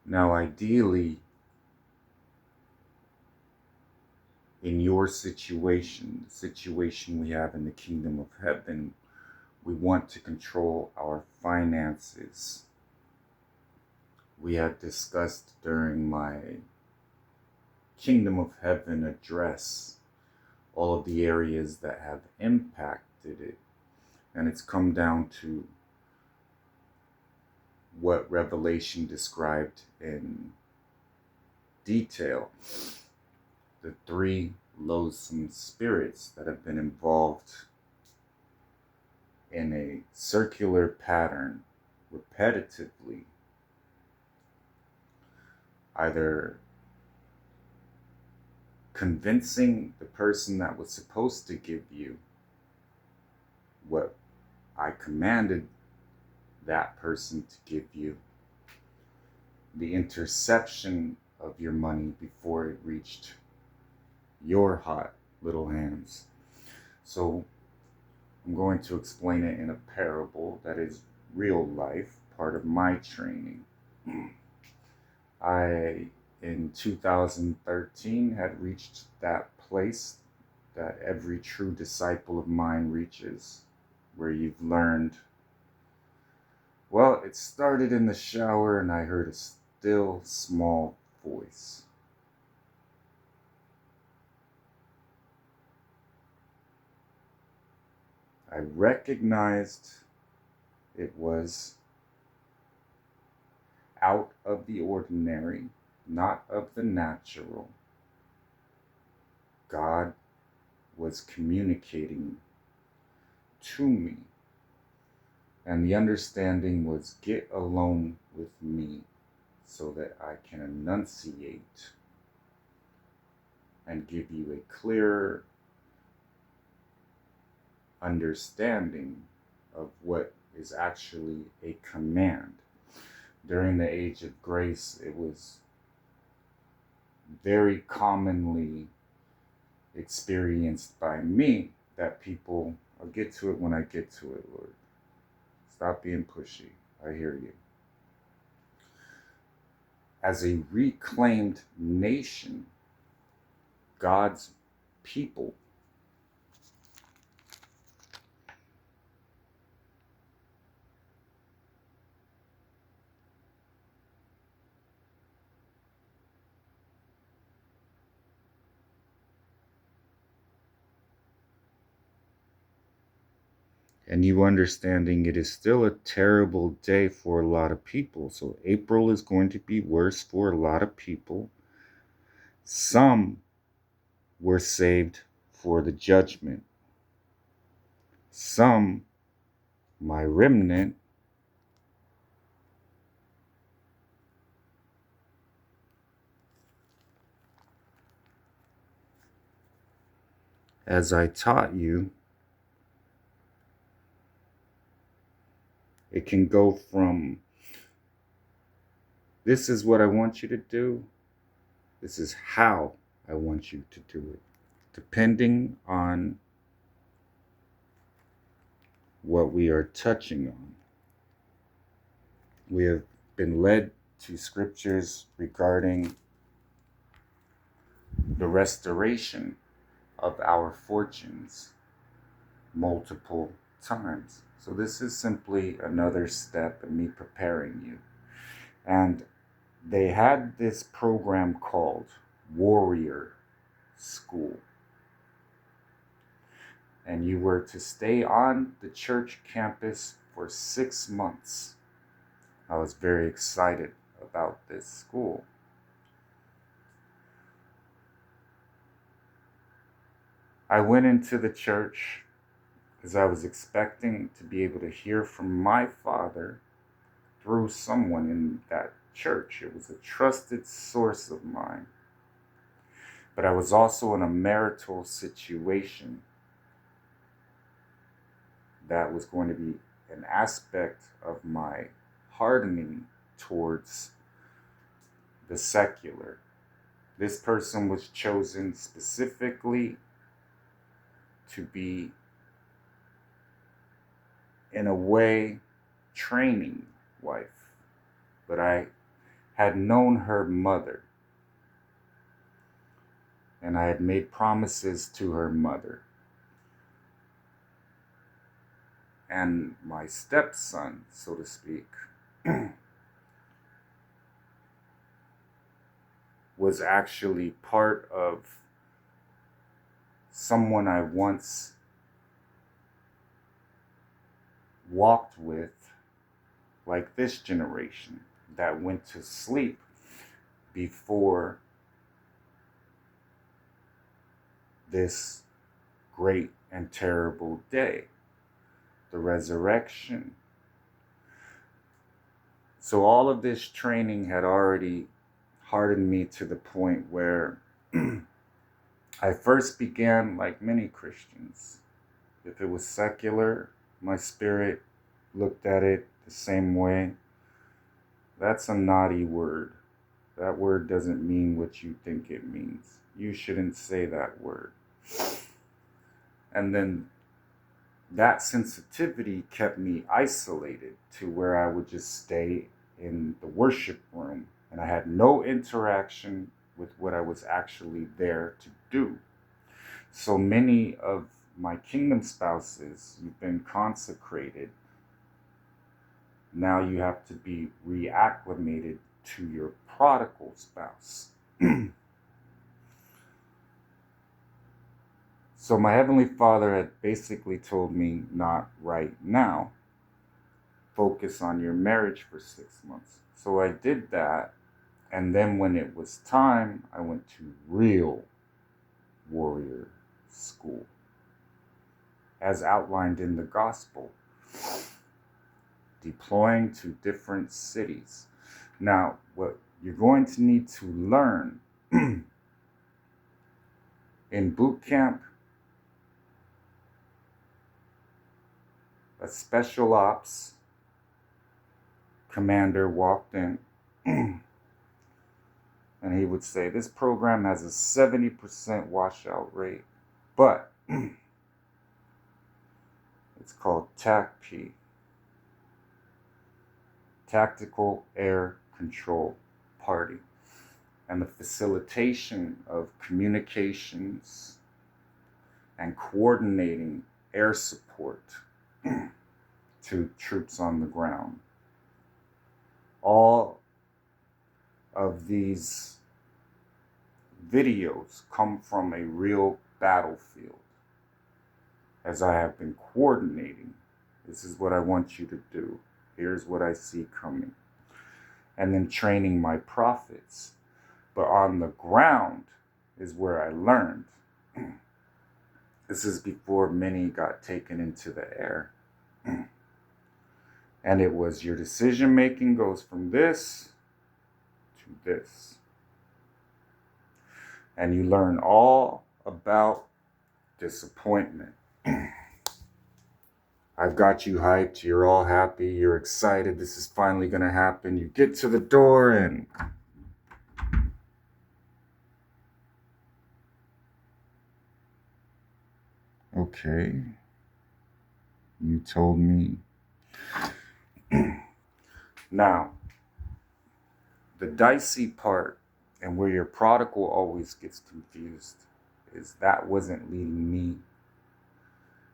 Now, ideally, in your situation, the situation we have in the kingdom of heaven, we want to control our finances. We had discussed during my kingdom of heaven address all of the areas that have impacted it. And it's come down to what Revelation described in detail. The three loathsome spirits that have been involved in a circular pattern repetitively, either convincing the person that was supposed to give you what I commanded that person to give you, the interception of your money before it reached your hot little hands. So I'm going to explain it in a parable that is real life, part of my training. I, in 2013, had reached that place that every true disciple of mine reaches, where you've learned, well, it started in the shower and I heard a still small voice. I recognized it was out of the ordinary, not of the natural. God was communicating to me. And the understanding was, get alone with me so that I can enunciate and give you a clearer understanding of what is actually a command. During the age of grace, it was very commonly experienced by me that people, I'll get to it when I get to it, Lord. Stop being pushy. I hear you. As a reclaimed nation, God's people, and you understanding it is still a terrible day for a lot of people. So April is going to be worse for a lot of people. Some were saved for the judgment. Some, my remnant, as I taught you, it can go from, this is what I want you to do, this is how I want you to do it, depending on what we are touching on. We have been led to scriptures regarding the restoration of our fortunes multiple times. So this is simply another step in me preparing you. And they had this program called Warrior School. And you were to stay on the church campus for 6 months. I was very excited about this school. I went into the church because I was expecting to be able to hear from my Father through someone in that church. It was a trusted source of mine. But I was also in a marital situation that was going to be an aspect of my hardening towards the secular. This person was chosen specifically to be, in a way, training wife. But I had known her mother, and I had made promises to her mother. And my stepson, so to speak, was actually part of someone I once walked with, like this generation, that went to sleep before this great and terrible day, the resurrection. So all of this training had already hardened me to the point where I first began like many Christians. If it was secular, my spirit looked at it the same way. That's a naughty word. That word doesn't mean what you think it means. You shouldn't say that word. And then that sensitivity kept me isolated to where I would just stay in the worship room, and I had no interaction with what I was actually there to do. So many of my kingdom spouses, you've been consecrated. Now you have to be reacclimated to your prodigal spouse. So my Heavenly Father had basically told me, not right now. Focus on your marriage for 6 months. So I did that. And then when it was time, I went to real warrior school, as outlined in the gospel, deploying to different cities. Now, what you're going to need to learn in boot camp, a special ops commander walked in and he would say, this program has a 70% washout rate, but it's called TACP, Tactical Air Control Party. And the facilitation of communications and coordinating air support to troops on the ground. All of these videos come from a real battlefield. As I have been coordinating, this is what I want you to do. Here's what I see coming. And then training my prophets. But on the ground is where I learned. This is before many got taken into the air. And it was your decision making goes from this to this. And you learn all about disappointment. I've got you hyped. You're all happy. You're excited. This is finally going to happen. You get to the door and okay, you told me. Now, the dicey part and where your prodigal always gets confused is that wasn't leading me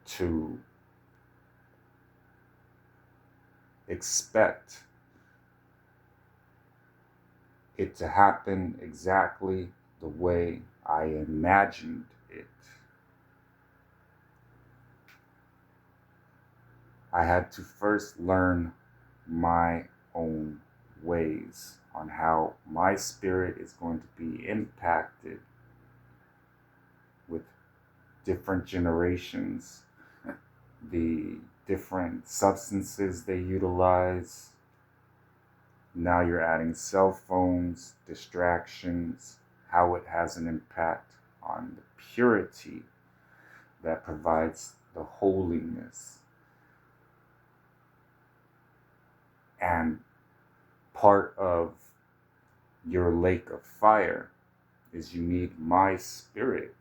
to expect it to happen exactly the way I imagined it. I had to first learn my own ways on how my spirit is going to be impacted with different generations, the different substances they utilize. Now you're adding cell phones, distractions, how it has an impact on the purity that provides the holiness. And part of your lake of fire is you need my spirit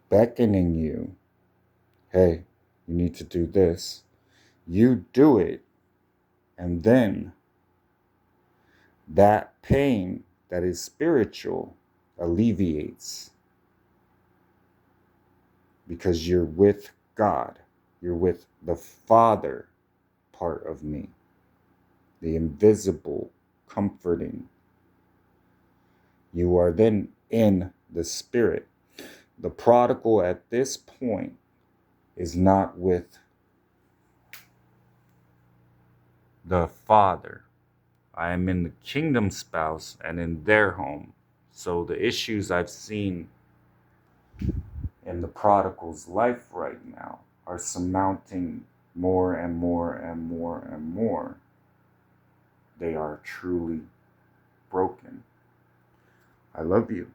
beckoning you. Hey, you need to do this. You do it And then that pain that is spiritual alleviates because you're with God. You're with the Father part of me, the invisible, comforting. You are then in the Spirit. The prodigal at this point is not with the Father. I am in the kingdom spouse and in their home. So the issues I've seen in the prodigal's life right now are surmounting more and more and more and more. They are truly broken. I love you.